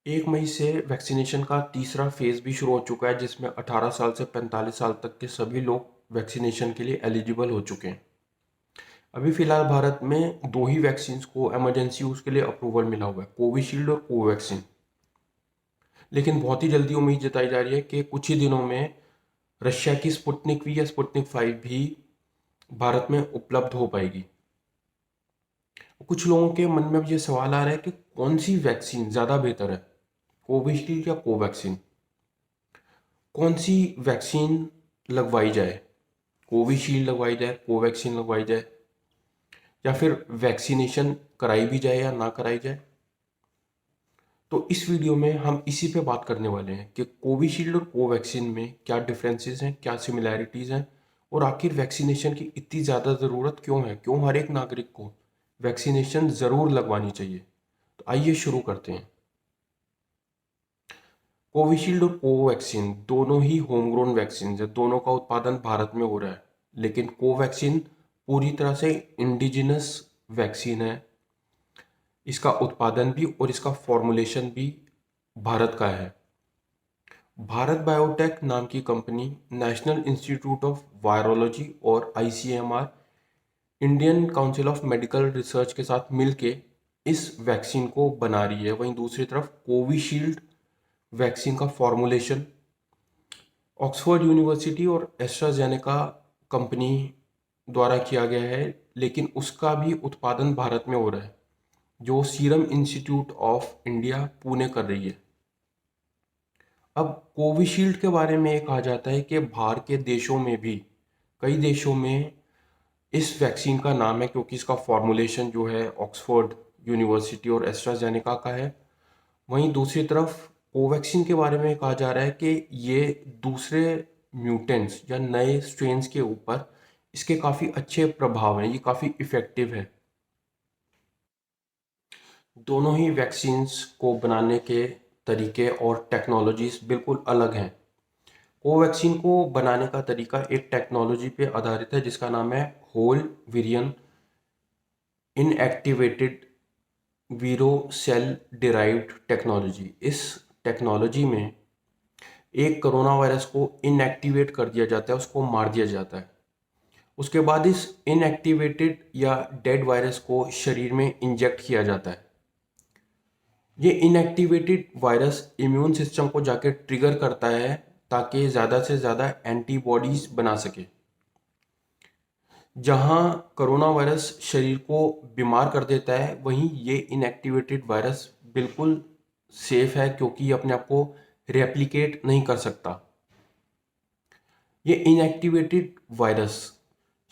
1 मई से वैक्सीनेशन का तीसरा फेज़ भी शुरू हो चुका है, जिसमें 18 साल से 45 साल तक के सभी लोग वैक्सीनेशन के लिए एलिजिबल हो चुके हैं। अभी फ़िलहाल भारत में 2 ही वैक्सीन्स को इमरजेंसी यूज़ के लिए अप्रूवल मिला हुआ है, कोविशील्ड और कोवैक्सीन। लेकिन बहुत ही जल्दी उम्मीद जताई जा रही है कि कुछ ही दिनों में रशिया की स्पुतनिक वी या स्पुतनिक 5 भी भारत में उपलब्ध हो पाएगी। कुछ लोगों के मन में अब ये सवाल आ रहा है कि कौन सी वैक्सीन ज़्यादा बेहतर है, कोविशील्ड या कोवैक्सीन? कौन सी वैक्सीन लगवाई जाए? कोविशील्ड लगवाई जाए, कोवैक्सीन लगवाई जाए, या फिर वैक्सीनेशन कराई भी जाए या ना कराई जाए? तो इस वीडियो में हम इसी पे बात करने वाले हैं कि कोविशील्ड और कोवैक्सीन में क्या डिफरेंसेस हैं, क्या सिमिलैरिटीज़ हैं, और आखिर वैक्सीनेशन की इतनी ज़्यादा ज़रूरत क्यों है, क्यों हर एक नागरिक को वैक्सीनेशन ज़रूर लगवानी चाहिए। तो आइए शुरू करते हैं। कोविशील्ड और कोवैक्सीन दोनों ही होम ग्रोन वैक्सीन है, दोनों का उत्पादन भारत में हो रहा है। लेकिन कोवैक्सीन पूरी तरह से इंडिजिनस वैक्सीन है। इसका उत्पादन भी और इसका फॉर्मुलेशन भी भारत का है। भारत बायोटेक नाम की company National Institute of Virology और ICMR Indian Council of Medical Research के साथ मिलके इस वैक्सीन को बना रही है। वहीं दूसरी तरफ कोविशील्ड वैक्सीन का फॉर्मुलेशन ऑक्सफोर्ड यूनिवर्सिटी और एस्ट्राजेनेका कंपनी द्वारा किया गया है, लेकिन उसका भी उत्पादन भारत में हो रहा है, जो serum institute of India Pune कर रही है। अब कोविशील्ड के बारे में ये कहा जाता है कि बाहर के देशों में भी, कई देशों में इस वैक्सीन का नाम है क्योंकि इसका फॉर्मुलेशन जो है ऑक्सफोर्ड यूनिवर्सिटी और एस्ट्राजेनेका का है। वहीं दूसरी तरफ कोवैक्सीन के बारे में कहा जा रहा है कि ये दूसरे म्यूटेंट्स या नए स्ट्रेन्स के ऊपर इसके काफ़ी अच्छे प्रभाव हैं, ये काफ़ी इफ़ेक्टिव है। दोनों ही वैक्सीन्स को बनाने के तरीके और टेक्नोलॉजीज बिल्कुल अलग हैं। कोवैक्सीन को बनाने का तरीका एक टेक्नोलॉजी पे आधारित है जिसका नाम है होल विरियन इनएक्टिवेटेड वीरो सेल डिराइव्ड टेक्नोलॉजी। इस टेक्नोलॉजी में एक कोरोना वायरस को इनएक्टिवेट कर दिया जाता है, उसको मार दिया जाता है। उसके बाद इस इनएक्टिवेटेड या डेड वायरस को शरीर में इंजेक्ट किया जाता है। ये इनएक्टिवेटेड वायरस इम्यून सिस्टम को जाके ट्रिगर करता है ताकि ज़्यादा से ज़्यादा एंटीबॉडीज बना सके। जहाँ कोरोना वायरस शरीर को बीमार कर देता है, वहीं ये इनएक्टिवेटेड वायरस बिल्कुल सेफ है क्योंकि ये अपने आप को रेप्लिकेट नहीं कर सकता। ये इनएक्टिवेटेड वायरस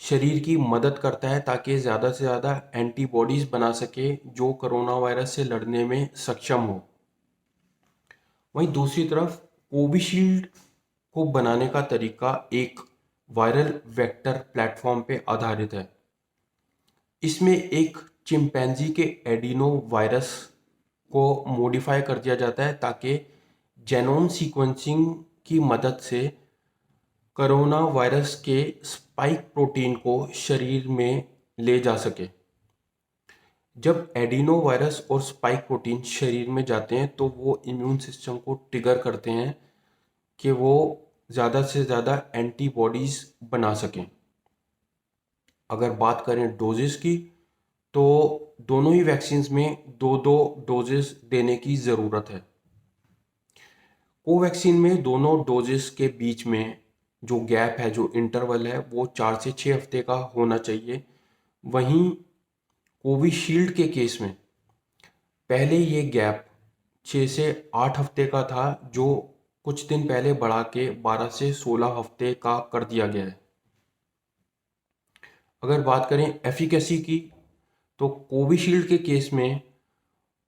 शरीर की मदद करता है ताकि ज़्यादा से ज़्यादा एंटीबॉडीज़ बना सके जो कोरोना वायरस से लड़ने में सक्षम हो। वहीं दूसरी तरफ कोविशील्ड को बनाने का तरीका एक वायरल वेक्टर प्लेटफॉर्म पे आधारित है। इसमें एक चिंपैंजी के एडिनो वायरस को मॉडिफाई कर दिया जाता है ताकि जेनोम सीक्वेंसिंग की मदद से कोरोना वायरस के स्पाइक प्रोटीन को शरीर में ले जा सके। जब एडिनो वायरस और स्पाइक प्रोटीन शरीर में जाते हैं तो वो इम्यून सिस्टम को ट्रिगर करते हैं कि वो ज़्यादा से ज़्यादा एंटीबॉडीज़ बना सकें। अगर बात करें डोजेस की, तो दोनों ही वैक्सीन्स में दो दो डोजेस देने की ज़रूरत है। कोवैक्सीन में दोनों डोजेस के बीच में जो गैप है, जो इंटरवल है, वो 4 से 6 हफ्ते का होना चाहिए। वहीं कोविशील्ड के केस में पहले ये गैप 6 से 8 हफ्ते का था, जो कुछ दिन पहले बढ़ा के 12 से 16 हफ्ते का कर दिया गया है। अगर बात करें एफिकेसी की, तो कोविशील्ड के केस में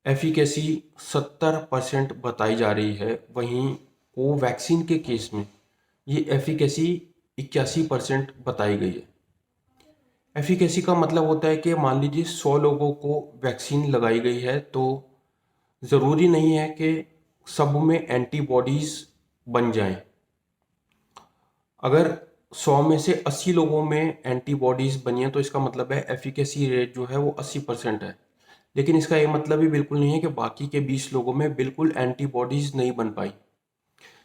एफिकेसी 70% बताई जा रही है। वहीं कोवैक्सीन के केस में ये एफिकेसी 81% बताई गई है। एफिकेसी का मतलब होता है कि मान लीजिए 100 लोगों को वैक्सीन लगाई गई है, तो ज़रूरी नहीं है कि सब में एंटीबॉडीज़ बन जाएं। अगर 100 में से 80 लोगों में एंटीबॉडीज़ बनी है तो इसका मतलब है एफिकेसी रेट जो है वो 80% है। लेकिन इसका ये मतलब भी बिल्कुल नहीं है कि बाकी के 20 लोगों में बिल्कुल एंटीबॉडीज नहीं बन पाई।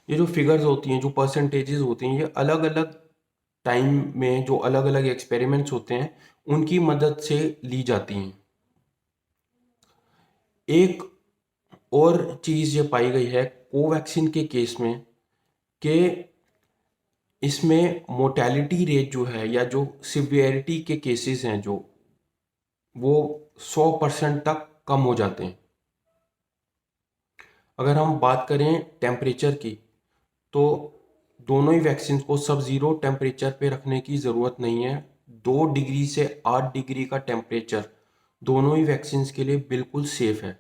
ये जो फिगर्स होती हैं, जो परसेंटेजेस होती हैं, ये अलग अलग टाइम में जो अलग अलग एक्सपेरिमेंट्स होते हैं उनकी मदद से ली जाती हैं। एक और चीज़ ये पाई गई है कोवैक्सीन के केस में कि इसमें मोर्टेलिटी रेट जो है या जो सिवियरिटी के केसेस हैं जो वो 100% तक कम हो जाते हैं। अगर हम बात करें टेम्परेचर की तो दोनों ही वैक्सीन को सब ज़ीरो टेम्परेचर पे रखने की ज़रूरत नहीं है। 2 डिग्री से 8 डिग्री का टेम्परेचर दोनों ही वैक्सीन के लिए बिल्कुल सेफ है।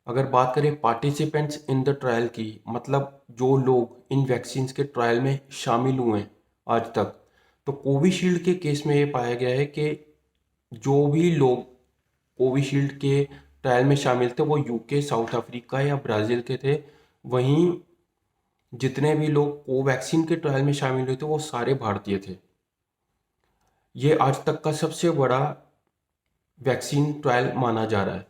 अगर बात करें पार्टिसिपेंट्स इन द ट्रायल की, मतलब जो लोग इन वैक्सीन के ट्रायल में शामिल हुए हैं आज तक, तो कोविशील्ड के केस में ये पाया गया है कि जो भी लोग कोविशील्ड के ट्रायल में शामिल थे वो यूके, साउथ अफ्रीका या ब्राज़ील के थे। वहीं जितने भी लोग कोवैक्सीन के ट्रायल में शामिल हुए थे वो सारे भारतीय थे। ये आज तक का सबसे बड़ा वैक्सीन ट्रायल माना जा रहा है।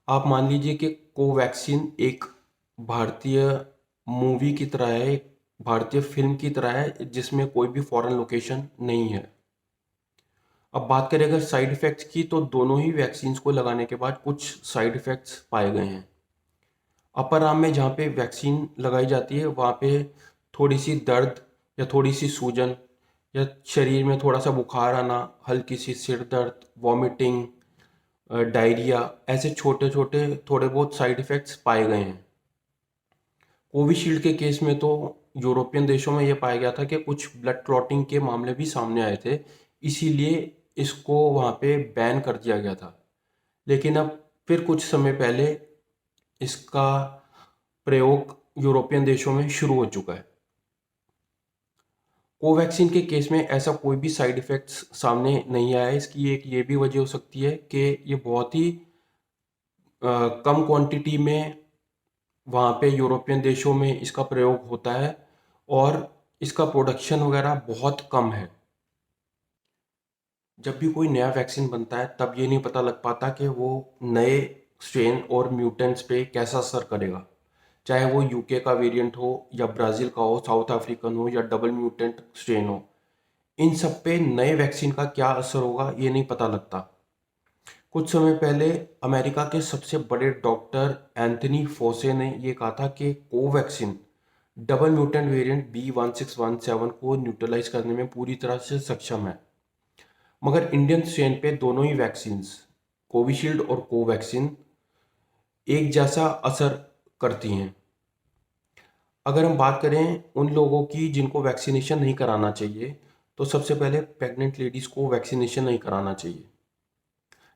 आप मान लीजिए कि कोवैक्सीन एक भारतीय मूवी की तरह है, एक भारतीय फिल्म की तरह है जिसमें कोई भी फॉरेन लोकेशन नहीं है। अब बात करें अगर साइड इफ़ेक्ट्स की, तो दोनों ही वैक्सीन्स को लगाने के बाद कुछ साइड इफ़ेक्ट्स पाए गए हैं। अपर आर्म में जहाँ पे वैक्सीन लगाई जाती है वहाँ पे थोड़ी सी दर्द या थोड़ी सी सूजन या शरीर में थोड़ा सा बुखार आना, हल्की सी सिर दर्द, वॉमिटिंग, डायरिया, ऐसे छोटे छोटे थोड़े बहुत साइड इफ़ेक्ट्स पाए गए हैं। कोविशील्ड के केस में तो यूरोपियन देशों में यह पाया गया था कि कुछ ब्लड क्लॉटिंग के मामले भी सामने आए थे, इसीलिए इसको वहाँ पे बैन कर दिया गया था। लेकिन अब फिर कुछ समय पहले इसका प्रयोग यूरोपियन देशों में शुरू हो चुका है। कोवैक्सीन के केस में ऐसा कोई भी साइड इफ़ेक्ट्स सामने नहीं आया है। इसकी एक ये भी वजह हो सकती है कि ये बहुत ही कम क्वांटिटी में वहाँ पे यूरोपियन देशों में इसका प्रयोग होता है और इसका प्रोडक्शन वगैरह बहुत कम है। जब भी कोई नया वैक्सीन बनता है तब ये नहीं पता लग पाता कि वो नए स्ट्रेन और म्यूटेंट्स पे कैसा असर करेगा, चाहे वो यूके का वेरिएंट हो या ब्राज़ील का हो, साउथ अफ्रीकन हो या डबल म्यूटेंट स्ट्रेन हो। इन सब पे नए वैक्सीन का क्या असर होगा ये नहीं पता लगता। कुछ समय पहले अमेरिका के सबसे बड़े डॉक्टर एंथनी फोसे ने ये कहा था कि Covaxin double mutant variant B1617 को न्यूट्रलाइज करने में पूरी तरह से सक्षम है। मगर इंडियन स्ट्रेन पे दोनों ही वैक्सीन्स, कोविशील्ड और कोवैक्सीन, एक जैसा असर करती हैं। अगर हम बात करें उन लोगों की जिनको वैक्सीनेशन नहीं कराना चाहिए, तो सबसे पहले प्रेग्नेंट लेडीज़ को वैक्सीनेशन नहीं कराना चाहिए।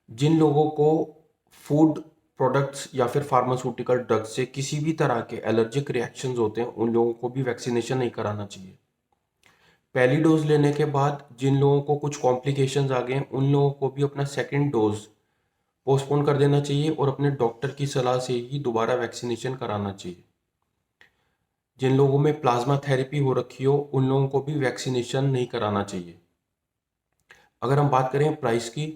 जिन लोगों को फूड प्रोडक्ट्स या फिर फार्मास्यूटिकल ड्रग्स से किसी भी तरह के एलर्जिक रिएक्शंस होते हैं उन लोगों को भी वैक्सीनेशन नहीं कराना चाहिए। पहली डोज लेने के बाद जिन लोगों को कुछ कॉम्प्लिकेशंस आ गए हैं उन लोगों को भी अपना सेकंड डोज पोस्टपोन कर देना चाहिए और अपने डॉक्टर की सलाह से ही दोबारा वैक्सीनेशन कराना चाहिए। जिन लोगों में प्लाज्मा थेरेपी हो रखी हो उन लोगों को भी वैक्सीनेशन नहीं कराना चाहिए। अगर हम बात करें प्राइस की,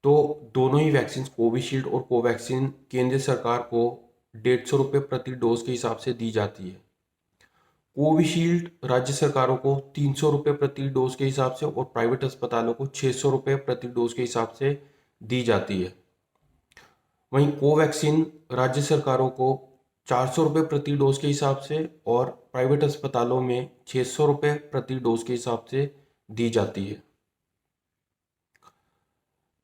तो दोनों ही वैक्सीन कोविशील्ड और कोवैक्सीन केंद्र सरकार को 150 रुपये प्रति डोज के हिसाब से दी जाती है। कोविशील्ड राज्य सरकारों को 300 रुपये प्रति डोज के हिसाब से और प्राइवेट अस्पतालों को 600 रुपये प्रति डोज के हिसाब से दी जाती है। वहीं कोवैक्सीन राज्य सरकारों को 400 रुपये प्रति डोज के हिसाब से और प्राइवेट अस्पतालों में 600 रुपये प्रति डोज के हिसाब से दी जाती है।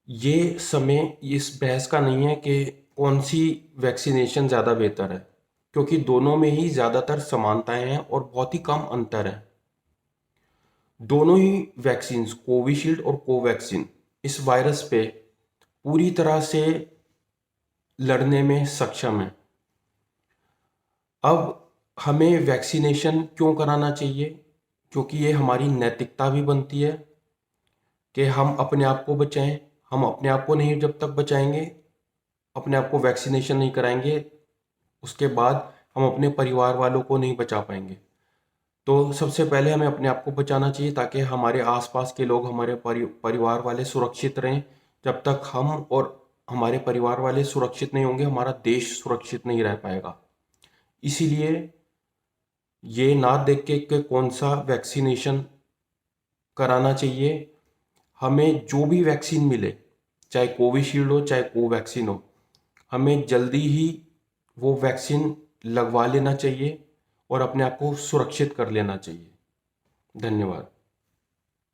ये समय इस बहस का नहीं है कि कौन सी वैक्सीनेशन ज़्यादा बेहतर है, क्योंकि दोनों में ही ज़्यादातर समानताएं हैं और बहुत ही कम अंतर है। दोनों ही वैक्सीन्स कोविशील्ड और कोवैक्सीन इस वायरस पे पूरी तरह से लड़ने में सक्षम है। अब हमें वैक्सीनेशन क्यों कराना चाहिए? क्योंकि ये हमारी नैतिकता भी बनती है कि हम अपने आप को बचाएं। हम अपने आप को नहीं जब तक बचाएंगे, अपने आप को वैक्सीनेशन नहीं कराएंगे, उसके बाद हम अपने परिवार वालों को नहीं बचा पाएंगे। तो सबसे पहले हमें अपने आप को बचाना चाहिए ताकि हमारे आसपास के लोग, हमारे परिवार वाले सुरक्षित रहें। जब तक हम और हमारे परिवार वाले सुरक्षित नहीं होंगे, हमारा देश सुरक्षित नहीं रह पाएगा। इसीलिए ये ना देख के कौन सा वैक्सीनेशन कराना चाहिए, हमें जो भी वैक्सीन मिले, चाहे कोविशील्ड हो चाहे कोवैक्सीन हो, हमें जल्दी ही वो वैक्सीन लगवा लेना चाहिए और अपने आप को सुरक्षित कर लेना चाहिए। धन्यवाद।